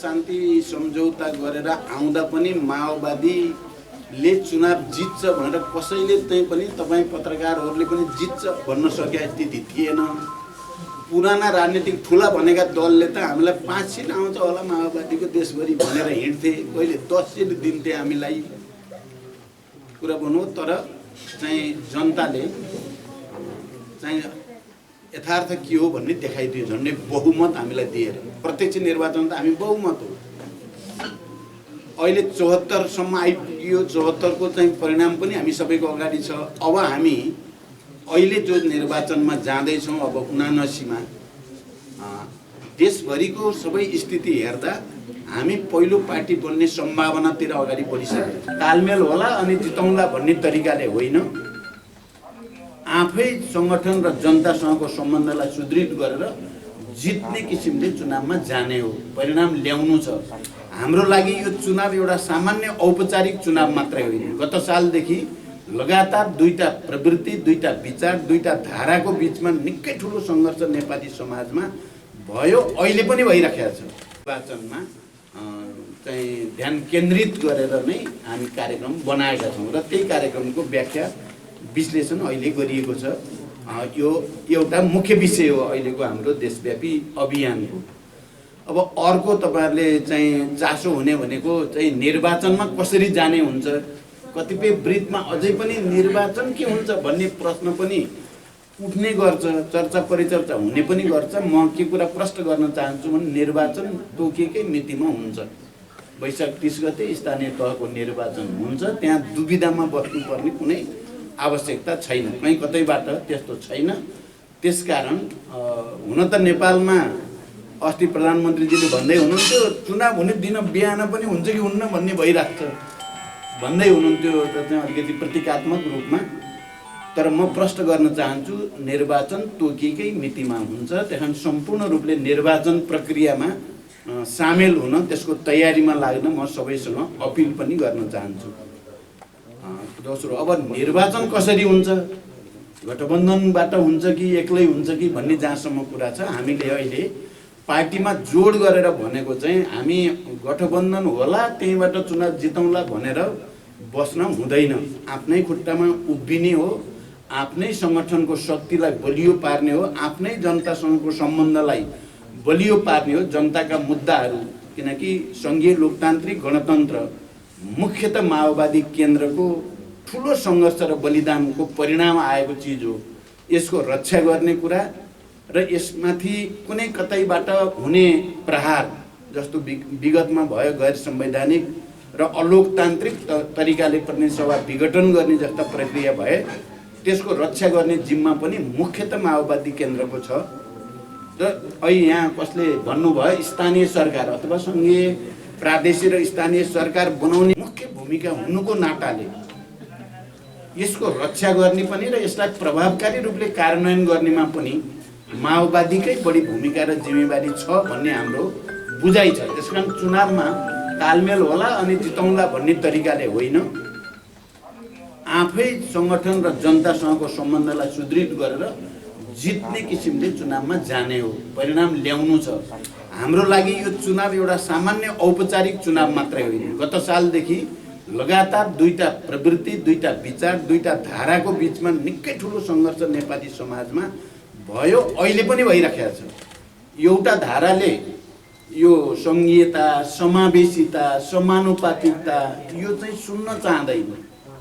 शान्ति सम्झौता गरेर आउँदा पनि माओवादीले चुनाव जित्छ भनेर कसैले चाहिँ पनि तपाईँ पत्रकारहरूले पनि जित्छ भन्न सकेका स्थिति थिएन। पुराना राजनीतिक ठुला भनेका दलले त हामीलाई 5 सिट आउँछ होला माओवादीको देशभरि भनेर हिँड्थे, कहिले 10 सिट दिन्थे हामीलाई कुरा भन्नु। तर चाहिँ जनताले चाहिँ यथार्थ के हो भन्ने देखाइदियो। झन्डै बहुमत हामीलाई दिएर प्रत्यक्ष निर्वाचन त हामी बहुमत हो। अहिले 74 सम्म आइपुग्यो। 74 को चाहिँ परिणाम पनि हामी सबैको अगाडि छ। अब हामी अहिले जो निर्वाचनमा जाँदैछौँ, अब 79 मा देशभरिको सबै स्थिति हेर्दा हामी पहिलो पार्टी बन्ने सम्भावनातिर अगाडि बढिसक्यौँ। तालमेल होला अनि जिताउँला भन्ने तरिकाले होइन, आफै संगठन र जनतासँगको सम्बन्धलाई सुदृढ गरेर जित्ने किसिमले चुनावमा जाने हो, परिणाम ल्याउनु छ। हाम्रो लागि यो चुनाव एउटा सामान्य औपचारिक चुनाव मात्रै होइन। गत सालदेखि लगातार दुईटा प्रवृत्ति, दुईटा विचार, दुईटा धाराको बीचमा निकै ठुलो सङ्घर्ष नेपाली समाजमा भयो, अहिले पनि भइराखेको छ। निर्वाचनमा चाहिँ ध्यान केन्द्रित गरेर नै हामी कार्यक्रम बनाएका छौँ र त्यही कार्यक्रमको व्याख्या विश्लेषण अहिले गरिएको छ। यो एउटा मुख्य विषय हो अहिलेको हाम्रो देशव्यापी अभियानको। अब अर्को तपाईहरुले चाहिँ चासो हुने भनेको चाहिँ निर्वाचनमा कसरी जाने हुन्छ। कतिपय वृत्तमा अझै पनि निर्वाचन के हुन्छ भन्ने प्रश्न पनि उठ्ने गर्छ, चर्चा परिचर्चा हुने पनि गर्छ। म के कुरा प्रश्न गर्न चाहन्छु भने निर्वाचन तोकिएकै मितिमा हुन्छ। वैशाख 30 गते स्थानीय तहको निर्वाचन हुन्छ। त्यहाँ दुविधामा बस्नुपर्ने कुनै आवश्यकता छैन, कहीँ कतैबाट त्यस्तो छैन। त्यसकारण हुन त नेपालमा अस्ति प्रधानमन्त्रीजीले भन्दै हुनुहुन्थ्यो चुनाव हुने दिन बिहान पनि हुन्छ कि हुन्न भन्ने भइराख्छ भन्दै हुनुहुन्थ्यो, चाहिँ अलिकति प्रतीकात्मक रूपमा। तर म प्रश्न गर्न चाहन्छु निर्वाचन तोकिएकै मितिमा हुन्छ। त्यसकारण सम्पूर्ण रूपले निर्वाचन प्रक्रियामा सामेल हुन, त्यसको तयारीमा लाग्न म सबैसँग अपिल पनि गर्न चाहन्छु। दोस्रो, अब निर्वाचन कसरी हुन्छ, गठबन्धनबाट हुन्छ कि एक्लै हुन्छ कि भन्ने जहाँसम्म कुरा छ, हामीले अहिले पार्टीमा जोड गरेर भनेको चाहिँ हामी गठबन्धन होला त्यहीबाट चुनाव जिताउँला भनेर बस्न हुँदैन। आफ्नै खुट्टामा उभिने हो, आफ्नै सङ्गठनको शक्तिलाई बलियो पार्ने हो, आफ्नै जनतासँगको सम्बन्धलाई बलियो पार्ने हो। जनताका मुद्दाहरू, किनकि सङ्घीय लोकतान्त्रिक गणतन्त्र मुख्यतः माओवादी केन्द्रको ठुलो सङ्घर्ष र बलिदानको परिणाम आएको चिज हो। यसको रक्षा गर्ने कुरा र यसमाथि कुनै कतैबाट हुने प्रहार जस्तो विगतमा भयो गैर संवैधानिक र अलोकतान्त्रिक तरिकाले प्रतिनिधि विघटन गर्ने जस्ता प्रक्रिया भए त्यसको रक्षा गर्ने जिम्मा पनि मुख्यतः माओवादी केन्द्रको छ। र अहिले यहाँ कसले भन्नुभयो स्थानीय सरकार अथवा सङ्घीय प्रादेशिक र स्थानीय सरकार बनाउने मुख्य भूमिका हुनुको नाताले यसको रक्षा गर्ने पनि र यसलाई प्रभावकारी रूपले कार्यान्वयन गर्नेमा पनि माओवादीकै बढी भूमिका र जिम्मेवारी छ भन्ने हाम्रो बुझाइ छ। त्यसकारण चुनावमा तालमेल होला अनि जिताउँला भन्ने तरिकाले होइन, आफै सङ्गठन र जनतासँगको सम्बन्धलाई सुदृढ गरेर जित्ने किसिमले चुनावमा जाने हो, परिणाम ल्याउनु छ। हाम्रो लागि यो चुनाव एउटा सामान्य औपचारिक चुनाव मात्रै होइन। गत सालदेखि लगातार दुईटा प्रवृत्ति, दुईटा विचार, दुईटा धाराको बीचमा निकै ठुलो सङ्घर्ष नेपाली समाजमा भयो, अहिले पनि भइराखेको छ। एउटा धाराले यो सङ्घीयता, समावेशिता, समानुपातिकता यो चाहिँ सुन्न चाहँदैन।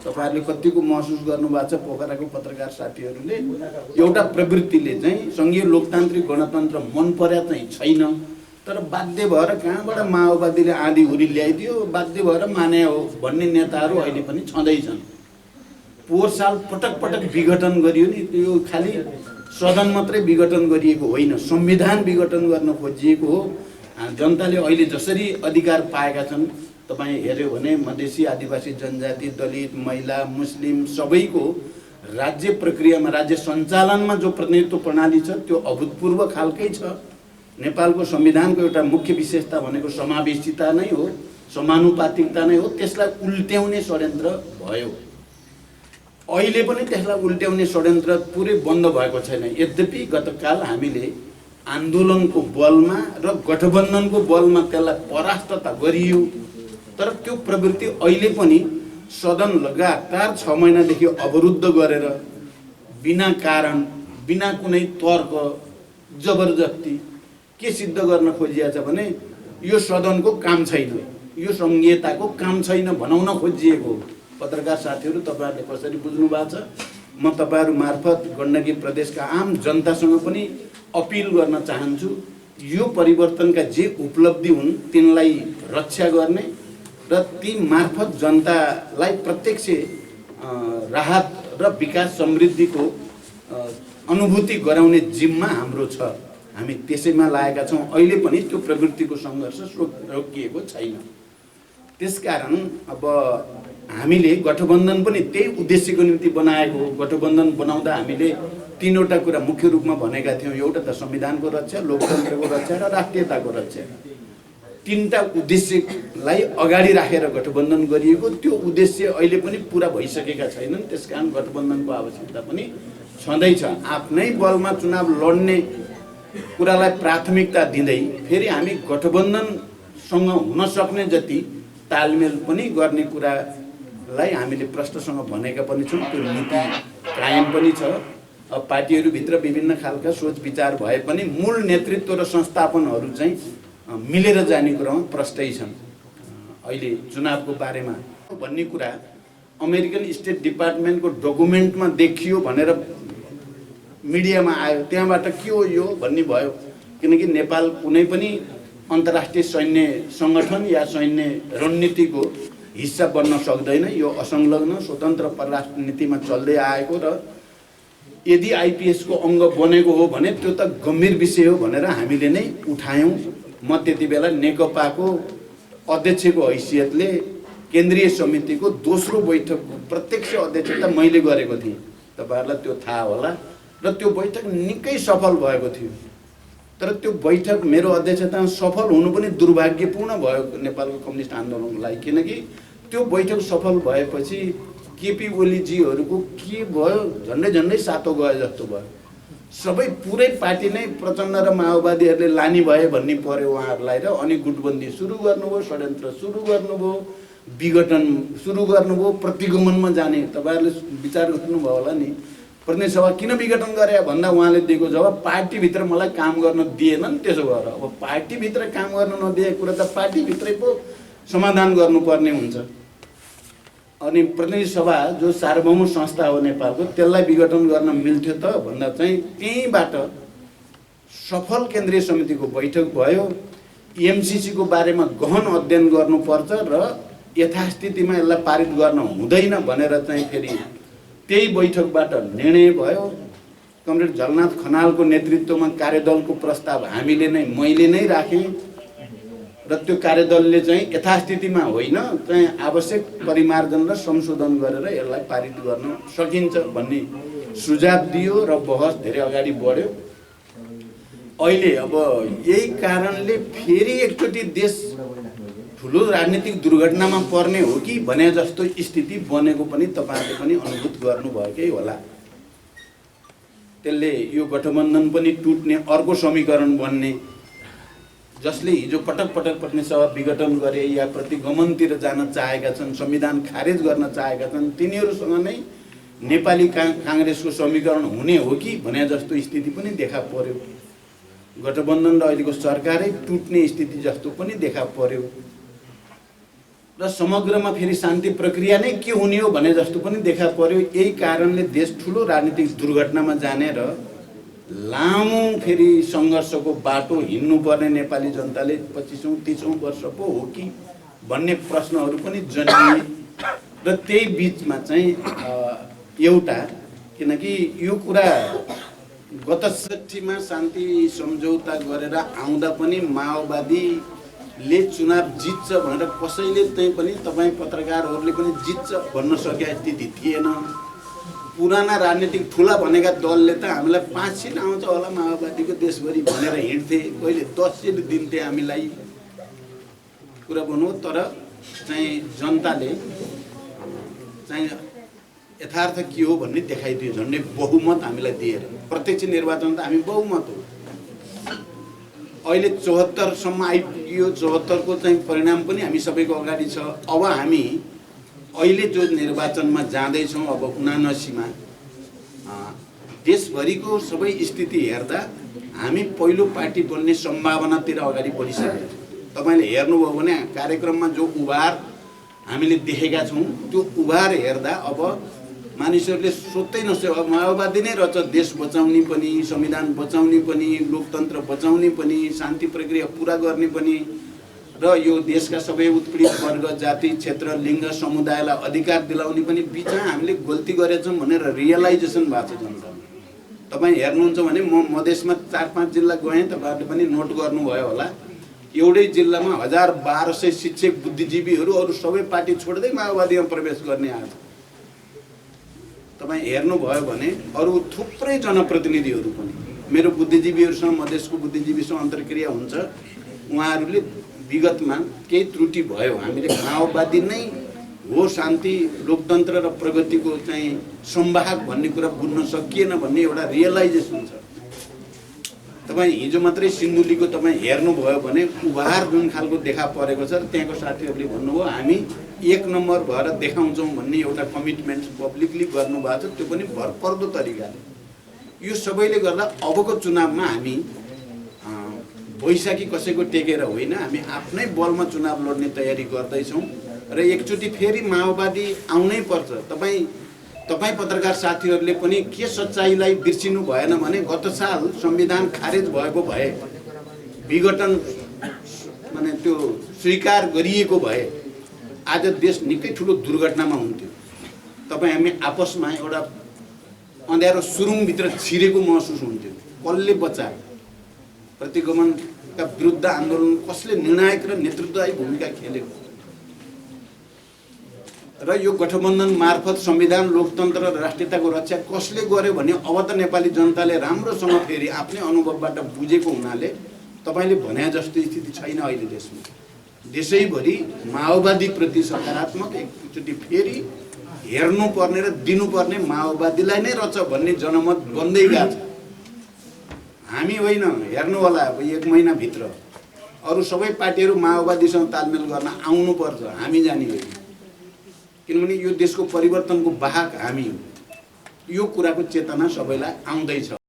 तपाईहरुले कतिको महसुस गर्नुभएको छ पोखराको पत्रकार साथीहरूले। एउटा प्रवृत्तिले चाहिँ सङ्घीय लोकतान्त्रिक गणतन्त्र मन पर्या चाहिँ छैन, तर बाध्य भएर कहाँबाट माओवादीले आधी हुरी ल्याइदियो, बाध्य भएर माने हो भन्ने नेताहरू अहिले पनि छँदैछन्। पोहोर साल पटक पटक विघटन गरियो नि, त्यो खालि सदन मात्रै विघटन गरिएको होइन, संविधान विघटन गर्न खोजिएको हो। जनताले अहिले जसरी अधिकार पाएका छन्, तपाईँ हेर्यो भने मधेसी, आदिवासी जनजाति, दलित, महिला, मुस्लिम सबैको राज्य प्रक्रियामा, राज्य सञ्चालनमा जो प्रतिनिधित्व प्रणाली छ त्यो अभूतपूर्व खालकै छ। नेपालको संविधानको एउटा मुख्य विशेषता भनेको समावेशिता नै हो, समानुपातिकता नै हो। त्यसलाई उल्ट्याउने षड्यन्त्र भयो। अहिले पनि त्यसलाई उल्ट्याउने षड्यन्त्र पुरै बन्द भएको छैन। यद्यपि गतकाल हामीले आन्दोलनको बलमा र गठबन्धनको बलमा त्यसलाई परास्त त गरियो, तर त्यो प्रवृत्ति अहिले पनि सदन लगातार 6 महिनादेखि अवरुद्ध गरेर बिना कारण बिना कुनै तर्क जबरजस्ती के सिद्ध गर्न खोजिएको छ भने यो सदनको काम छैन, यो संहिताको काम छैन भनाउन खोजिएको। पत्रकार साथीहरू तपाईहरुले कसरी बुझ्नु भएको छ, म तपाईहरु मार्फत गण्डकी प्रदेशका आम जनतासँग पनि अपिल गर्न चाहन्छु, यो परिवर्तनका जे उपलब्धि हुन् तिनलाई रक्षा गर्ने र ती मार्फत जनतालाई प्रत्यक्ष राहत र विकास समृद्धिको अनुभूति गराउने जिम्मा हाम्रो छ। हामी त्यसैमा लागेका छौं। अहिले पनि त्यो प्रवृत्तिको संघर्ष रोकिएको छैन। त्यसकारण अब हामीले गठबन्धन पनि त्यही उद्देश्यको निम्ति बनाएको। गठबन्धन बनाउँदा हामीले तीनवटा कुरा मुख्य रूपमा भनेका थियौं। एउटा त संविधानको रक्षा, लोकतन्त्रको रक्षा र राष्ट्रियताको रक्षा। तीनटा उद्देश्यलाई अगाडि राखेर गठबन्धन गरिएको। त्यो उद्देश्य अहिले पनि पूरा भइसकेका छैनन्। त्यसकारण गठबन्धनको आवश्यकता पनि छँदैछ। आफ्नै बलमा चुनाव लड्ने कुरालाई प्राथमिकता दिँदै फेरि हामी गठबन्धनसँग हुन सक्ने जति तालमेल पनि गर्ने कुरालाई हामीले प्रश्नसँग भनेका पनि छौं। त्यो नीति कायम पनि छ। अब पार्टीहरूभित्र विभिन्न खालका सोच विचार भए पनि मूल नेतृत्व र संस्थापनहरू चाहिँ मिलेर जाने कुरामा प्रष्टै छन्। अहिले चुनावको बारेमा भन्ने कुरा अमेरिकन स्टेट डिपार्टमेन्टको डकुमेन्टमा देखियो भनेर मिडियामा आयो, त्यहाँबाट के हो यो भन्ने भयो। किनकि नेपाल कुनै पनि अन्तर्राष्ट्रिय सैन्य संगठन या सैन्य रणनीतिको हिस्सा बन्न सक्दैन। यो असंलग्न स्वतन्त्र परराष्ट्र नीतिमा चल्दै आएको र यदि आईपीएस को अंग बनेको हो भने त्यो त गम्भीर विषय हो भनेर हामीले नै उठायौं। म त्यतिबेला नेकपाको अध्यक्षको हैसियतले केन्द्रीय समितिको दोस्रो बैठकको प्रत्यक्ष अध्यक्षता मैले गरेको थिएँ। तपाईहरुलाई त्यो थाहा होला। र त्यो बैठक निकै सफल भएको थियो। तर त्यो बैठक मेरो अध्यक्षतामा सफल हुनु पनि दुर्भाग्यपूर्ण भयो नेपालको कम्युनिस्ट आन्दोलनको लागि। किनकि त्यो बैठक सफल भएपछि केपी ओलीजीहरुको के भयो, झन्डै झन्डै सातो गयो जस्तो भयो। सबै पुरै पार्टी नै प्रचण्ड र माओवादीहरुले लानी भए भन्ने पर्यो उहाँहरुलाई र अनि गुटबन्दी सुरु गर्नुभयो, षड्यन्त्र सुरु गर्नुभयो, विघटन सुरु गर्नुभयो, प्रतिगमनमा जाने। तपाईहरुले विचार गर्नुभयो होला नि, प्रतिनिधि सभा किन विघटन गरे भन्दा उहाँले दिएको जवाब पार्टी भित्र मलाई काम गर्न दिएनन्। त्यसो भएर अब पार्टी भित्र काम गर्न नदिएको कुरा त पार्टी भित्रै पो समाधान गर्नुपर्ने हुन्छ। अनि प्रतिनिधि सभा जो सार्वभौम संस्था हो नेपालको, त्यसलाई विघटन गर्न मिल्थ्यो त भन्दा चाहिँ त्यहीबाट सफल केन्द्रीय समितिको बैठक भयो। एमसीसी को बारेमा गहन अध्ययन गर्नुपर्छ र यथास्थितिमा यसलाई पारित गर्न हुँदैन भनेर चाहिँ फेरि त्यही बैठकबाट निर्णय भयो। कमरेड झलनाथ खनालको नेतृत्वमा कार्यदलको प्रस्ताव हामीले नै मैले नै राखेँ र त्यो कार्यदलले चाहिँ यथास्थितिमा होइन चाहिँ आवश्यक परिमार्जन र संशोधन गरेर यसलाई पारित गर्न सकिन्छ भन्ने सुझाव दियो र बहस धेरै अगाडि बढ्यो। अहिले अब यही कारणले फेरि एकचोटि देश ठुलो राजनीतिक दुर्घटनामा पर्ने हो कि भने जस्तो स्थिति बनेको पनि तपाईहरुले पनि अनुभूत गर्नुभएकै होला। त्यसले यो गठबन्धन पनि टुट्ने, अर्को समीकरण बन्ने, जसले हिजो पटक पटक प्रतिनिधि सभा विघटन गरे या प्रतिगमनतिर जान चाहेका छन्, संविधान खारेज गर्न चाहेका छन्, तिनीहरुसँग नै नेपाली कांग्रेसको समीकरण हुने हो कि भने जस्तो स्थिति पनि देखा पर्यो। गठबन्धन र अहिलेको सरकारै टुट्ने स्थिति जस्तो पनि देखा पर्यो र समग्रमा फेरि शान्ति प्रक्रिया नै के हुने हो भने जस्तो पनि देखा पर्यो। यही कारणले देश ठुलो राजनीतिक दुर्घटनामा जाने र लामो फेरि संघर्षको बाटो हिँड्नुपर्ने नेपाली जनताले 25औं 30औं वर्ष पो हो कि भन्ने प्रश्नहरू पनि जन्मिए र त्यही बीचमा चाहिँ एउटा, किनकि यो कुरा गत 60 मा शान्ति सम्झौता गरेर आउँदा पनि माओवादीले चुनाव जित्छ भनेर कसैले चाहिँ पनि तपाई पत्रकारहरूले पनि जित्छ भन्न सकेका स्थिति थिएन। पुराना राजनीतिक ठुला भनेका दलले त हामीलाई 5 सिट आउँछ होला माओवादीको देशभरि भनेर हिँड्थे, कहिले 10 सिट दिन्थे हामीलाई कुरा भन्नु। तर चाहिँ जनताले चाहिँ यथार्थ के हो भन्ने देखाइदियो। झन्डै बहुमत हामीलाई दिएर, प्रत्यक्ष निर्वाचन त हामी बहुमत हो। अहिले 74 सम्म आइपुग्यो। 74 को चाहिँ परिणाम पनि हामी सबैको अगाडि छ। अब हामी अहिले जो निर्वाचनमा जाँदैछौँ, अब 79 मा देशभरिको सबै स्थिति हेर्दा हामी पहिलो पार्टी बन्ने सम्भावनातिर अगाडि बढिसकेका छौँ। तपाईले हेर्नुभयो भने कार्यक्रममा जो उभार हामीले देखेका छौँ, त्यो उभार हेर्दा अब मानिसहरूले सोच्दै नसोचे अब माओवादी नै रहेछ देश बचाउने पनि, संविधान बचाउने पनि, लोकतन्त्र बचाउने पनि, शान्ति प्रक्रिया पूरा गर्ने पनि र यो देशका सबै उत्पीडित वर्ग, जाति, क्षेत्र, लिङ्ग, समुदायलाई अधिकार दिलाउने पनि बिचमा हामीले गल्ती गरेछौँ भनेर रियलाइजेसन भएको छ जनतामा। तपाईँ हेर्नुहुन्छ भने म मधेसमा 4-5 जिल्ला गएँ, तपाईँहरूले पनि नोट गर्नुभयो होला। एउटै जिल्लामा 1200 शिक्षक बुद्धिजीवीहरू अरू सबै पार्टी छोड्दै माओवादीमा प्रवेश गर्ने आज तपाईँ हेर्नुभयो भने अरू थुप्रै जनप्रतिनिधिहरू पनि मेरो बुद्धिजीवीहरूसँग, मधेसको बुद्धिजीवीसँग अन्तर्क्रिया हुन्छ। उहाँहरूले विगतमा केही त्रुटि भयो, हामीले माओवादी नै हो शान्ति, लोकतन्त्र र प्रगतिको चाहिँ संवाहक भन्ने कुरा बुझ्न सकिएन भन्ने एउटा रियलाइजेसन छ। तपाईँ हिजो मात्रै सिन्धुलीको तपाईँ हेर्नुभयो भने उभार जुन खालको देखा परेको छ, त्यहाँको साथीहरूले भन्नुभयो हामी 1 नम्बर भएर देखाउँछौँ भन्ने एउटा कमिटमेन्ट पब्लिकली गर्नुभएको छ। त्यो पनि भरपर्दो तरिकाले। यो सबैले गर्दा अबको चुनावमा हामी बैशाखी कसैको टेकेर होइन, हामी आफ्नै बलमा चुनाव लड्ने तयारी गर्दैछौँ र एकचोटि फेरि माओवादी आउनै पर्छ। तपाईँ पत्रकार साथीहरूले पनि के सच्चाइलाई बिर्सिनु भएन भने गत साल संविधान खारेज भएको भए, विघटन माने त्यो स्वीकार गरिएको भए आज देश निकै ठुलो दुर्घटनामा हुन्थ्यो। तपाईँ हामी आपसमा एउटा अँध्यारो सुरुङभित्र छिरेको महसुस हुन्थ्यो। कसले बचायो? प्रतिगमनका विरुद्ध आन्दोलन कसले निर्णायक र नेतृत्वदायी भूमिका खेल्यो र यो गठबन्धन मार्फत संविधान, लोकतन्त्र र राष्ट्रियताको रक्षा कसले गर्यो भन्ने अब त नेपाली जनताले राम्रोसँग फेरि आफ्नै अनुभवबाट बुझेको हुनाले तपाईले भने जस्तो स्थिति छैन अहिले देशमा। देशैभरि माओवादी प्रति सकारात्मक एकचोटि फेरि हेर्नुपर्ने र दिनुपर्ने माओवादीलाई नै रहेछ भन्ने जनमत बन्दै गएको छ। हामी होइन, हेर्नु होला अब 1 महिनाभित्र अरू सबै पार्टीहरू माओवादीसँग तालमेल गर्न आउनुपर्छ, हामी जाने होइन। किनभने यो देशको परिवर्तनको वाहक हामी हो। यो कुराको चेतना सबैलाई आउँदैछ।